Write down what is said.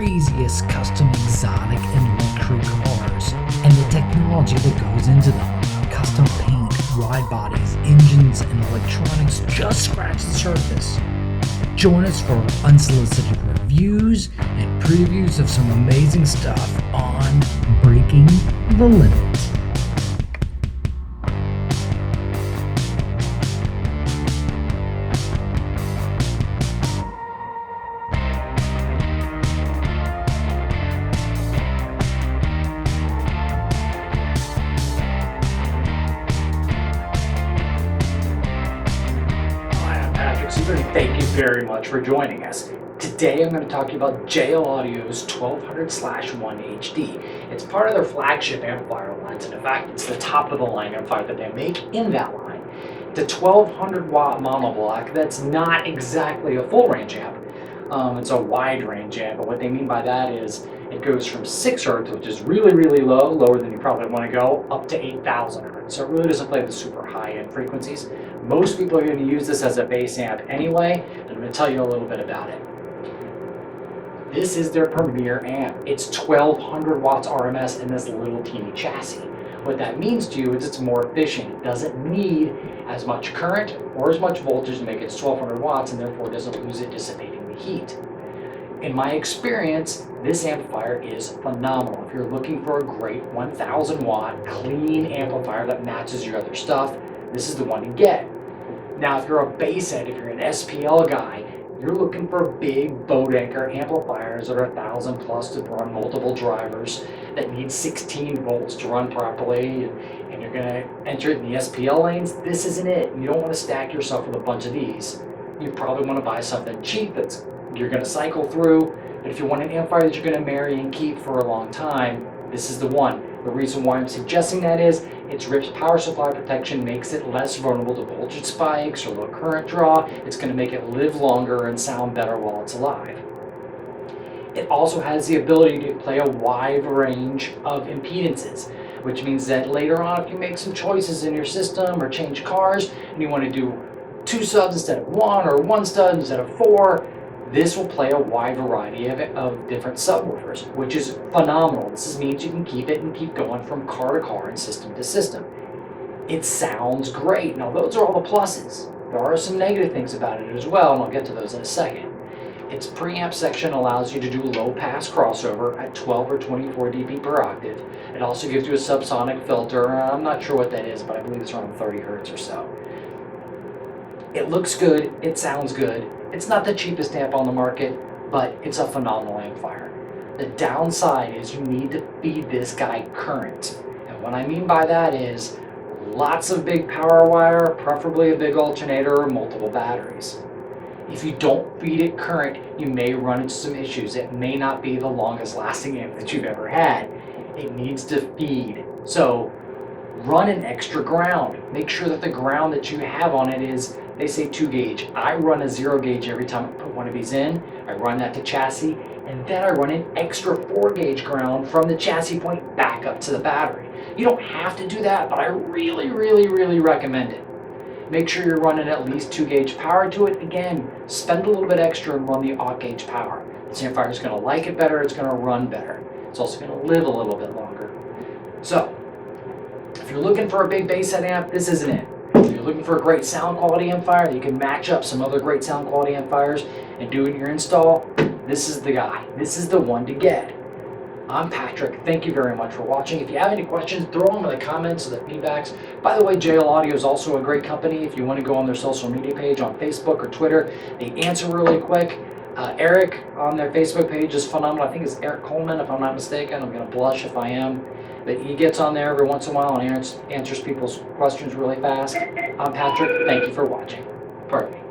craziest custom exotic and luxury cars and the technology that goes into them. Custom paint, wide bodies, engines, and electronics just scratch the surface. Join us for unsolicited reviews and previews of some amazing stuff on Breaking the Limit. Thank you very much for joining us. Today I'm going to talk to you about JL Audio's 1200/1 HD. It's part of their flagship amplifier lines, and in fact it's the top of the line amplifier that they make in that line. It's a 1200 watt mono block that's not exactly a full range amp. It's a wide range amp, but what they mean by that is it goes from 6 hertz, which is really low, lower than you probably want to go, up to 8,000 hertz. So it really doesn't play the super high end frequencies. Most people are going to use this as a bass amp anyway, and I'm going to tell you a little bit about it. This is their premier amp. It's 1200 watts RMS in this little teeny chassis. What that means to you is it's more efficient. It doesn't need as much current or as much voltage to make it 1200 watts, and therefore it doesn't lose it dissipating the heat. In my experience, this amplifier is phenomenal. If you're looking for a great 1000 watt clean amplifier that matches your other stuff, this is the one to get. Now, if you're a bass head, if you're an SPL guy, you're looking for big boat anchor amplifiers that are 1000 plus to run multiple drivers, that need 16 volts to run properly, and you're going to enter it in the SPL lanes. This isn't it. You don't want to stack yourself with a bunch of these. You probably want to buy something cheap that's you're going to cycle through. But if you want an amplifier that you're going to marry and keep for a long time, this is the one. The reason why I'm suggesting that is its RIPS power supply protection makes it less vulnerable to voltage spikes or low current draw. It's going to make it live longer and sound better while it's alive. It also has the ability to play a wide range of impedances, which means that later on, if you make some choices in your system or change cars and you want to do 2 subs instead of 1 or 1 stud instead of 4, this will play a wide variety of different subwoofers, which is phenomenal. This means you can keep it and keep going from car to car and system to system. It sounds great. Now, those are all the pluses. There are some negative things about it as well, and I'll get to those in a second. Its preamp section allows you to do low-pass crossover at 12 or 24 dB per octave. It also gives you a subsonic filter. I'm not sure what that is, but I believe it's around 30 hertz or so. It looks good. It sounds good. It's not the cheapest amp on the market, but it's a phenomenal amplifier. The downside is you need to feed this guy current. And what I mean by that is lots of big power wire, preferably a big alternator or multiple batteries. If you don't feed it current, you may run into some issues. It may not be the longest lasting amp that you've ever had. It needs to feed. So run an extra ground. Make sure that the ground that you have on it is, they say 2 gauge. I run a 0 gauge every time I put one of these in. I run that to chassis, and then I run an extra 4 gauge ground from the chassis point back up to the battery. You don't have to do that, but I really recommend it. Make sure you're running at least 2 gauge power to it. Again, spend a little bit extra and run the aught gauge power. This amplifier is going to like it better. It's going to run better. It's also going to live a little bit longer. So, if you're looking for a big bass head amp, this isn't it. If you're looking for a great sound quality amplifier that you can match up some other great sound quality amplifiers and do in your install, this is the guy. This is the one to get. I'm Patrick. Thank you very much for watching. If you have any questions, throw them in the comments or the feedbacks. By the way, JL Audio is also a great company. If you want to go on their social media page on Facebook or Twitter, they answer really quick. Eric on their Facebook page is phenomenal. I think it's Eric Coleman, if I'm not mistaken. I'm going to blush if I am. But he gets on there every once in a while and answers people's questions really fast. I'm Patrick. Thank you for watching. Pardon me.